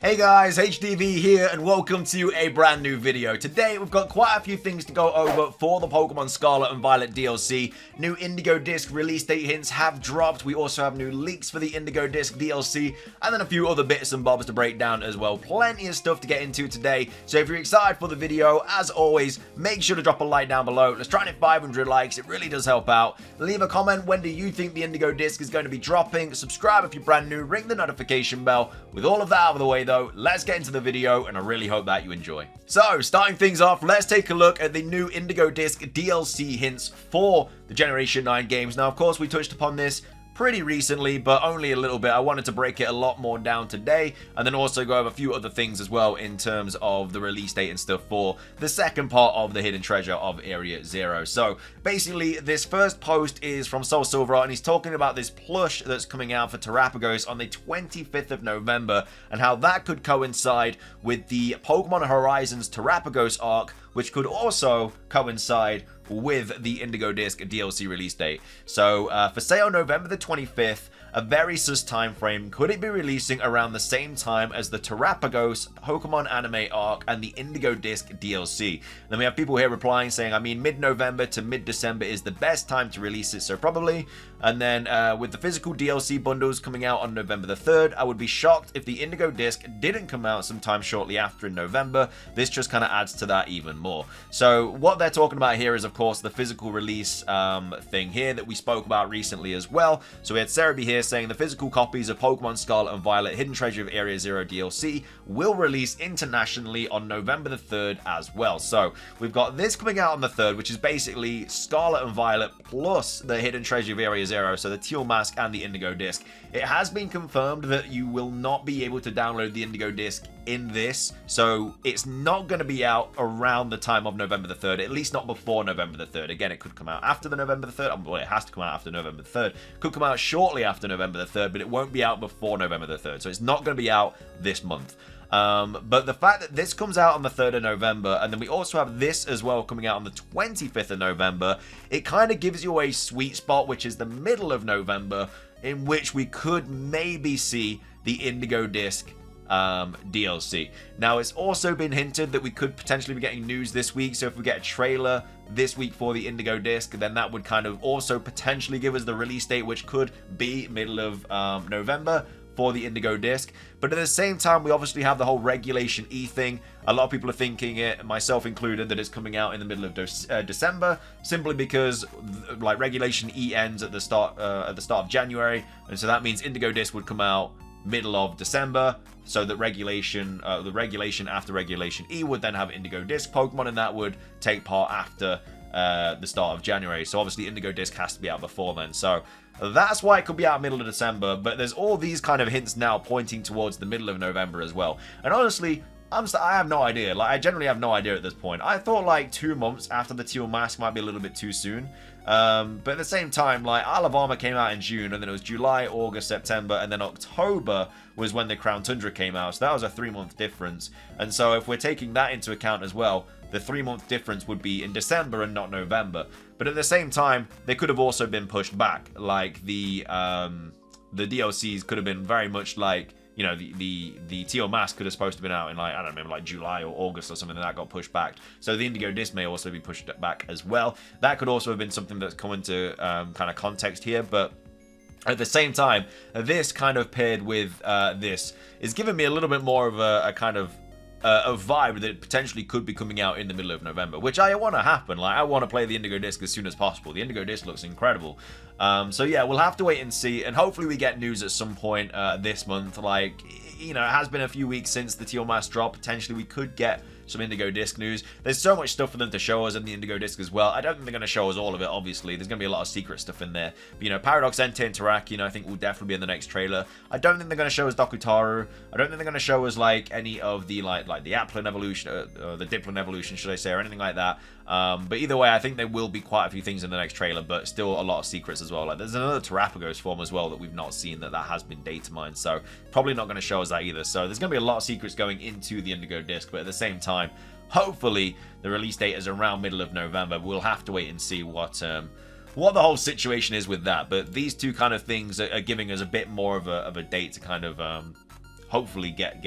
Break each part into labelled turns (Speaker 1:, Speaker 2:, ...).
Speaker 1: Hey guys, HDvee here and welcome to a brand new video. Today we've got quite a few things to go over for the Pokemon Scarlet and Violet DLC. New Indigo Disk release date hints have dropped. We also have new leaks for the Indigo Disk DLC and then a few other bits and bobs to break down as well. Plenty of stuff to get into today. So if you're excited for the video, as always, make sure to drop a like down below. Let's try and hit 500 likes. It really does help out. Leave a comment. When do you think the Indigo Disk is going to be dropping? Subscribe if you're brand new. Ring the notification bell. With all of that out of the way though, let's get into the video and I really hope that you enjoy. So, starting things off, let's take a look at the new Indigo Disk DLC hints for the Generation 9 games. Now, of course, we touched upon this pretty recently, but only a little bit. I wanted to break it a lot more down today, and then also go over a few other things as well in terms of the release date and stuff for the second part of the hidden treasure of Area Zero. So basically, this first post is from Soul Silver, and he's talking about this plush that's coming out for Terrapagos on the 25th of November, and how that could coincide with the Pokemon Horizons Terrapagos arc, which could also coincide with the Indigo Disk DLC release date. So for sale November the 25th, a very sus time frame. Could it be releasing around the same time as the Terrapagos Pokemon anime arc and the Indigo Disk DLC? Then we have people here replying saying, I mean, mid-November to mid-December is the best time to release it, so probably. And then with the physical DLC bundles coming out on November the 3rd, I would be shocked if the Indigo Disk didn't come out sometime shortly after in November. This just kind of adds to that even more. So what they're talking about here is, of course, the physical release thing here that we spoke about recently as well. So we had Cerebi here saying the physical copies of Pokemon Scarlet and Violet Hidden Treasure of Area Zero DLC will release internationally on November the 3rd as well. So we've got this coming out on the 3rd, which is basically Scarlet and Violet plus the Hidden Treasure of Area Zero, so the Teal Mask and the Indigo Disk. It has been confirmed that you will not be able to download the Indigo Disk in this, so it's not going to be out around the time of November the 3rd, at least not before November the 3rd. Again, it could come out after the November the 3rd. Well, it has to come out after November the 3rd. Could come out shortly after November the 3rd, but it won't be out before November the 3rd, so it's not going to be out this month. But the fact that this comes out on the 3rd of November, and then we also have this as well coming out on the 25th of November, it kind of gives you a sweet spot, which is the middle of November, in which we could maybe see the Indigo Disk DLC. Now, it's also been hinted that we could potentially be getting news this week, so if we get a trailer this week for the Indigo Disk, then that would kind of also potentially give us the release date, which could be middle of November for the Indigo Disk. But at the same time, we obviously have the whole Regulation E thing. A lot of people are thinking it, myself included, that it's coming out in the middle of December, simply because like Regulation E ends at the start of January, and so that means Indigo Disk would come out middle of December, so that the regulation after Regulation E would then have Indigo Disk Pokemon, and that would take part after the start of January. So obviously Indigo Disk has to be out before then. So that's why it could be out middle of December, but there's all these kind of hints now pointing towards the middle of November as well. And honestly, I have no idea. Like, I generally have no idea at this point. I thought like 2 months after the Teal Mask might be a little bit too soon. But at the same time, like, Isle of Armor came out in June, and then it was July, August, September, and then October was when the Crown Tundra came out. So that was a 3-month difference. And so if we're taking that into account as well, the 3-month difference would be in December and not November. But at the same time, they could have also been pushed back. Like the DLCs could have been very much like, you know, the Teal Mask could have supposed to have been out in, like, I don't know, like July or August or something, and that got pushed back. So the Indigo Disk may also be pushed back as well. That could also have been something that's come into kind of context here, but at the same time, this kind of paired with this is giving me a little bit more of a kind of a vibe that potentially could be coming out in the middle of November, which I want to happen. Like, I want to play the Indigo Disk as soon as possible. The Indigo Disk looks incredible. So yeah, we'll have to wait and see, and hopefully we get news at some point this month. Like, you know, it has been a few weeks since the Teal Mask drop. Potentially we could get some Indigo Disk news. There's so much stuff for them to show us in the Indigo Disk as well. I don't think they're going to show us all of it, obviously. There's going to be a lot of secret stuff in there. But, you know, Paradox Entei and Tarak, you know, I think will definitely be in the next trailer. I don't think they're going to show us Dokutaru. I don't think they're going to show us, like, any of the, like the Applin evolution, the Diplin evolution, should I say, or anything like that. But either way, I think there will be quite a few things in the next trailer, but still a lot of secrets as well. Like, there's another Terrapagos form as well that we've not seen that has been data mined, so probably not going to show us that either. So there's going to be a lot of secrets going into the Indigo Disk, but at the same time, hopefully the release date is around middle of November. We'll have to wait and see what the whole situation is with that. But these two kind of things are giving us a bit more of a date to kind of hopefully get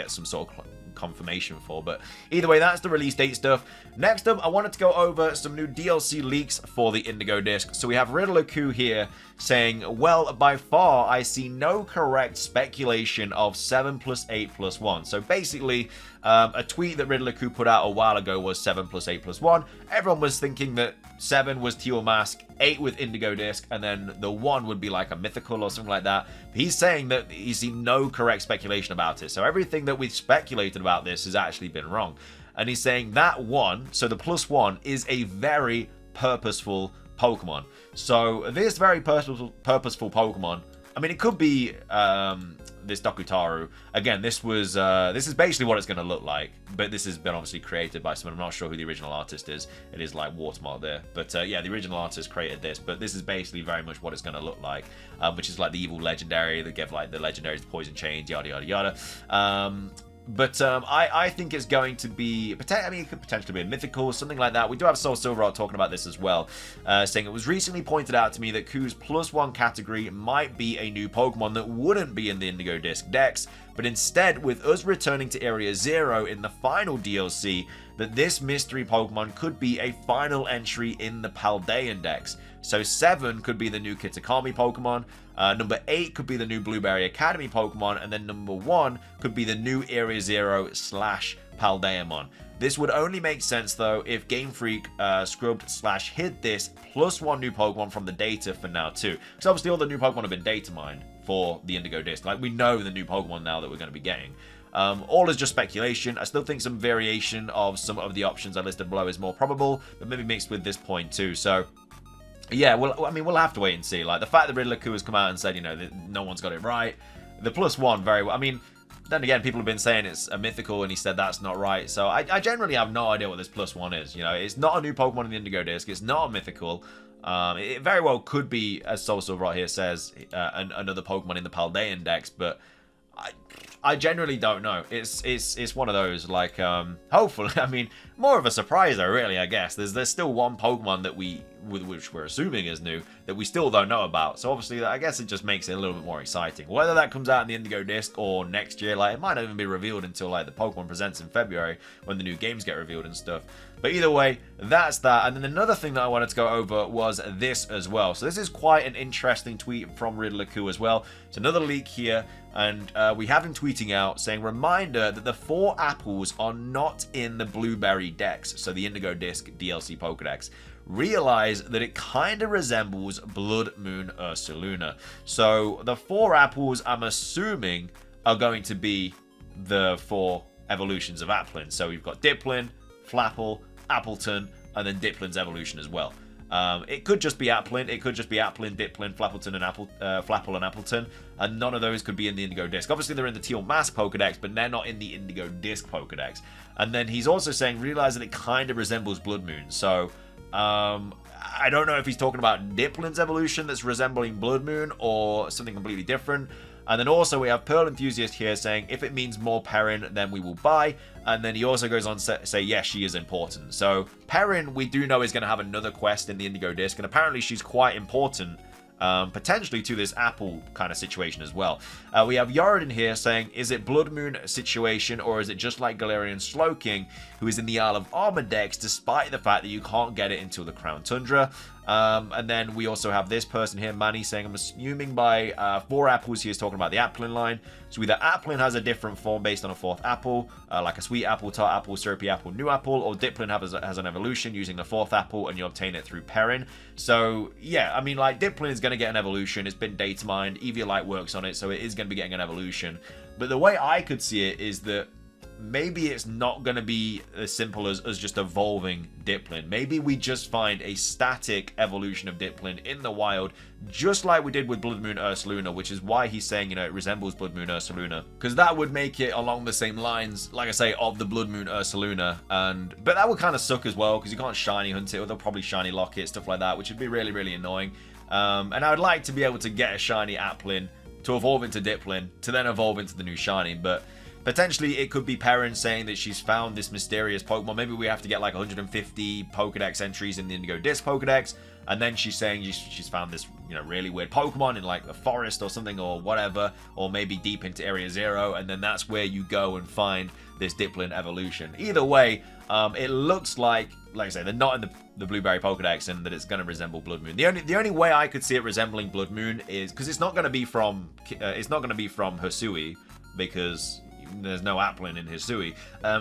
Speaker 1: some sort of confirmation for. But either way, that's the release date stuff. Next up, I wanted to go over some new DLC leaks for the Indigo Disk. So we have Riddler-Coup here saying, well, by far, I see no correct speculation of 7 + 8 + 1. So basically, a tweet that Riddler-Coup put out a while ago was 7 + 8 + 1. Everyone was thinking that 7 was Teal Mask, 8 with Indigo Disk, and then the 1 would be like a mythical or something like that. But he's saying that he's seen no correct speculation about it. So everything that we've speculated about this has actually been wrong. And he's saying that 1, so the +1, is a very purposeful Pokemon. So this very purposeful Pokemon, I mean, it could be this Dokutaru. Again, this is basically what it's going to look like, but this has been obviously created by someone. I'm not sure who the original artist is. It is like watermark there, but yeah, the original artist created this, but this is basically very much what it's going to look like, which is like the evil legendary that give like the legendaries poison chains, yada yada yada. But I think it's going to be, I mean, it could potentially be a mythical, something like that. We do have Soul Silverheart talking about this as well, saying it was recently pointed out to me that Cou's +1 category might be a new Pokemon that wouldn't be in the Indigo Disk Dex, but instead, with us returning to Area 0 in the final DLC, that this mystery Pokemon could be a final entry in the Paldean Dex. So 7 could be the new Kitakami Pokemon, number 8 could be the new Blueberry Academy Pokemon, and then number 1 could be the new Area 0 / Paldeamon. This would only make sense though if Game Freak scrubbed / hid this +1 new Pokemon from the data for now too. Because obviously all the new Pokemon have been data mined for the Indigo Disk. Like, we know the new Pokemon now that we're going to be getting. All is just speculation. I still think some variation of some of the options I listed below is more probable, but maybe mixed with this point too. So yeah, well, I mean, we'll have to wait and see. Like, the fact that Riddler-Coup has come out and said, you know, that no one's got it right. The +1, very well. I mean, then again, people have been saying it's a mythical, and he said that's not right. So I generally have no idea what this +1 is. You know, it's not a new Pokemon in the Indigo Disk. It's not a mythical. It very well could be, as Soul Silver right here says, another Pokemon in the Paldean Dex, but I generally don't know. It's one of those, like, hopefully, I mean, more of a surprise though, really, I guess. There's still one Pokemon that which we're assuming is new, that we still don't know about. So obviously, I guess it just makes it a little bit more exciting. Whether that comes out in the Indigo Disk or next year, like, it might not even be revealed until, like, the Pokemon Presents in February, when the new games get revealed and stuff. But either way, that's that. And then another thing that I wanted to go over was this as well. So this is quite an interesting tweet from Riddler-Coup as well. It's another leak here, and we have him tweeting out saying, reminder that the 4 apples are not in the Blueberry Dex, so the Indigo Disk DLC Pokedex. Realize that it kind of resembles Blood Moon Ursaluna. So the 4 apples, I'm assuming, are going to be the 4 evolutions of Applin. So we've got Diplin, Flapple, Appleton, and then Diplin's evolution as well. It could just be Applin, it could just be Applin, Diplin, Flappleton, and Flapple and Appleton, and none of those could be in the Indigo Disk. Obviously, they're in the Teal Mask Pokedex, but they're not in the Indigo Disk Pokedex. And then he's also saying, realize that it kind of resembles Blood Moon. So, I don't know if he's talking about Diplin's evolution that's resembling Blood Moon or something completely different. And then also we have Pearl Enthusiast here saying, if it means more Perrin, then we will buy. And then he also goes on to say, yes, she is important. So Perrin, we do know, is going to have another quest in the Indigo Disk, and apparently she's quite important, potentially to this Apple kind of situation as well. We have Yorodin here saying, is it Blood Moon situation, or is it just like Galarian Slowking, who is in the Isle of Armor Dex, despite the fact that you can't get it until the Crown Tundra? And then we also have this person here, Manny, saying, I'm assuming by 4 apples he is talking about the Applin line. So either Applin has a different form based on a 4th apple, like a sweet apple, tart apple, syrupy apple, new apple, or Diplin has an evolution using the 4th apple, and you obtain it through Perrin. So yeah, I mean, like, Diplin is going to get an evolution. It's been data mined. Eviolite works on it, so it is going to be getting an evolution. But the way I could see it is that maybe it's not going to be as simple as just evolving Diplin. Maybe we just find a static evolution of Diplin in the wild, just like we did with Blood Moon Ursaluna, which is why he's saying, you know, it resembles Blood Moon Ursaluna, because that would make it along the same lines, like I say, of the Blood Moon Ursaluna. But that would kind of suck as well, because you can't shiny hunt it, or they'll probably shiny lock it, stuff like that, which would be really, really annoying. And I would like to be able to get a shiny Applin to evolve into Diplin, to then evolve into the new shiny, but potentially it could be parents saying that she's found this mysterious Pokemon. Maybe we have to get like 150 Pokedex entries in the Indigo Disk Pokedex, and then she's saying she's found this, you know, really weird Pokemon in like the forest or something or whatever, or maybe deep into Area 0, and then that's where you go and find this Dipplin evolution. Either way, it looks like I say, they're not in the Blueberry Pokedex, and that it's going to resemble Blood Moon. The only way I could see it resembling Blood Moon is because it's not going to be from Hisui, because there's no Applin in Hisui.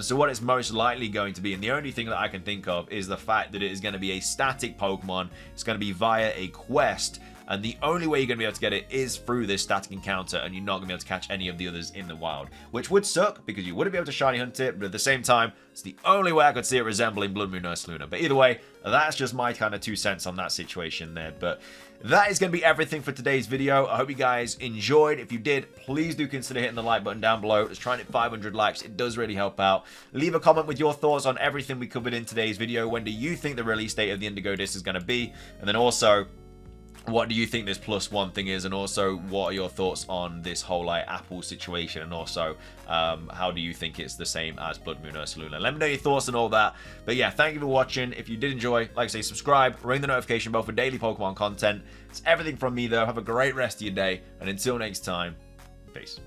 Speaker 1: So what it's most likely going to be, and the only thing that I can think of, is the fact that it is going to be a static Pokemon. It's going to be via a quest, and the only way you're going to be able to get it is through this static encounter, and you're not going to be able to catch any of the others in the wild, which would suck because you wouldn't be able to shiny hunt it, but at the same time, it's the only way I could see it resembling Blood Moon Ursaluna. But either way, that's just my kind of 2 cents on that situation there. But that is going to be everything for today's video. I hope you guys enjoyed. If you did, please do consider hitting the like button down below. Let's try and hit 500 likes. It does really help out. Leave a comment with your thoughts on everything we covered in today's video. When do you think the release date of the Indigo Disk is going to be? And then also, what do you think this +1 thing is, and also what are your thoughts on this whole like Apple situation, and also how do you think it's the same as Blood Moon Ursaluna? Let me know your thoughts and all that. But yeah, thank you for watching. If you did enjoy, like I say, subscribe, ring the notification bell for daily Pokemon content. It's everything from me though. Have a great rest of your day, and until next time, peace.